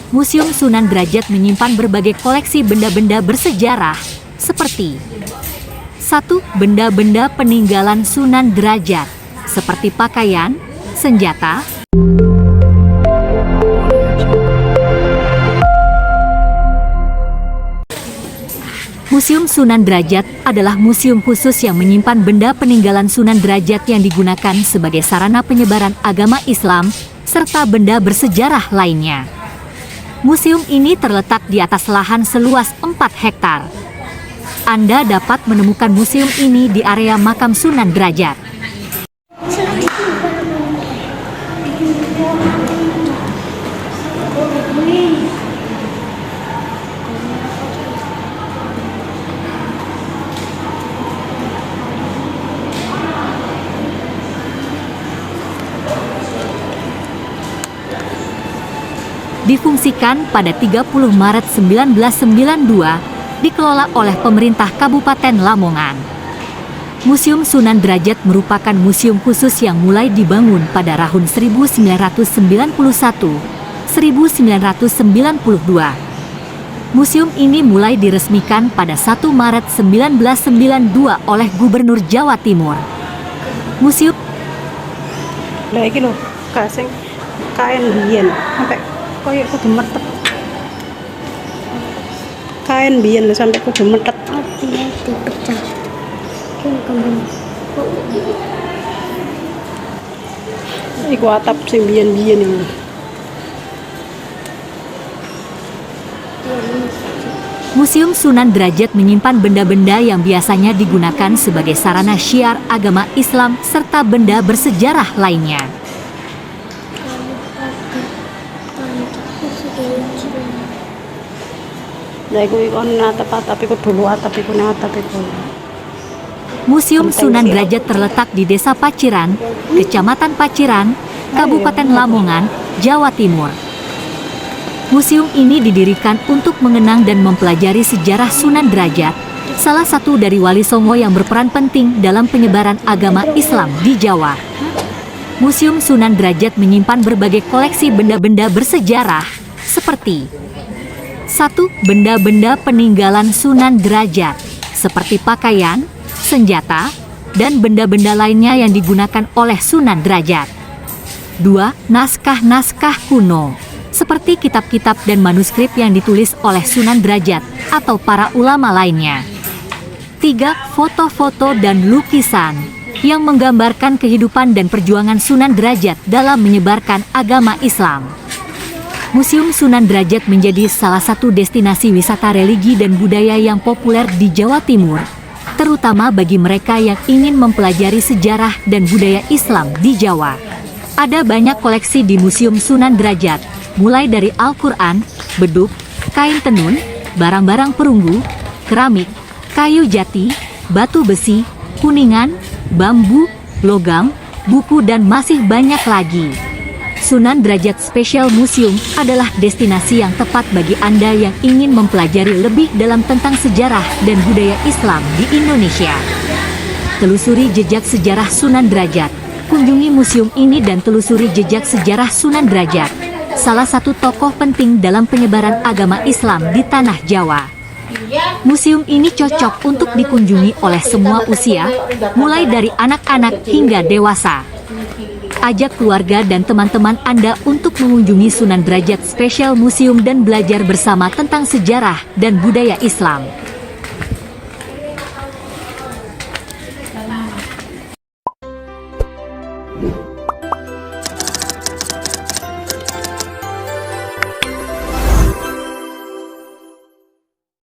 Museum Sunan Derajat menyimpan berbagai koleksi benda-benda bersejarah, seperti 1. Benda-benda peninggalan Sunan Derajat, seperti pakaian, senjata, Museum Sunan Derajat adalah museum khusus yang menyimpan benda peninggalan Sunan Derajat yang digunakan sebagai sarana penyebaran agama Islam, serta benda bersejarah lainnya. Museum ini terletak di atas lahan seluas 4 hektar. Anda dapat menemukan museum ini di area makam Sunan Derajat. Difungsikan pada 30 Maret 1992, dikelola oleh pemerintah Kabupaten Lamongan. Museum Sunan Derajat merupakan museum khusus yang mulai dibangun pada tahun 1991-1992. Museum ini mulai diresmikan pada 1 Maret 1992 oleh Gubernur Jawa Timur. Museum iki lho, kasing kain biyen sampai koyo kudu metet. Kain biyen lho sampai kudu metet. Dipecah. Kene kembang. Iku atap sing biyen-biyen iki. Museum Sunan Derajat menyimpan benda-benda yang biasanya digunakan sebagai sarana syiar agama Islam serta benda bersejarah lainnya. Lah iku atap iku dulu atap iku atap iku. Museum Sunan Derajat terletak di Desa Paciran, Kecamatan Paciran, Kabupaten Lamongan, Jawa Timur. Museum ini didirikan untuk mengenang dan mempelajari sejarah Sunan Derajat, salah satu dari Wali Songo yang berperan penting dalam penyebaran agama Islam di Jawa. Museum Sunan Derajat menyimpan berbagai koleksi benda-benda bersejarah, seperti 1. Benda-benda peninggalan Sunan Derajat, seperti pakaian, senjata, dan benda-benda lainnya yang digunakan oleh Sunan Derajat. 2. Naskah-naskah kuno, seperti kitab-kitab dan manuskrip yang ditulis oleh Sunan Derajat atau para ulama lainnya. 3. Foto-foto dan lukisan yang menggambarkan kehidupan dan perjuangan Sunan Derajat dalam menyebarkan agama Islam. Museum Sunan Derajat menjadi salah satu destinasi wisata religi dan budaya yang populer di Jawa Timur, terutama bagi mereka yang ingin mempelajari sejarah dan budaya Islam di Jawa. Ada banyak koleksi di Museum Sunan Derajat, mulai dari Al-Quran, beduk, kain tenun, barang-barang perunggu, keramik, kayu jati, batu besi, kuningan, bambu, logam, buku dan masih banyak lagi. Sunan Derajat Special Museum adalah destinasi yang tepat bagi Anda yang ingin mempelajari lebih dalam tentang sejarah dan budaya Islam di Indonesia. Telusuri jejak sejarah Sunan Derajat. Kunjungi museum ini dan telusuri jejak sejarah Sunan Derajat, salah satu tokoh penting dalam penyebaran agama Islam di tanah Jawa. Museum ini cocok untuk dikunjungi oleh semua usia, mulai dari anak-anak hingga dewasa. Ajak keluarga dan teman-teman Anda untuk mengunjungi Sunan Derajat Special Museum dan belajar bersama tentang sejarah dan budaya Islam.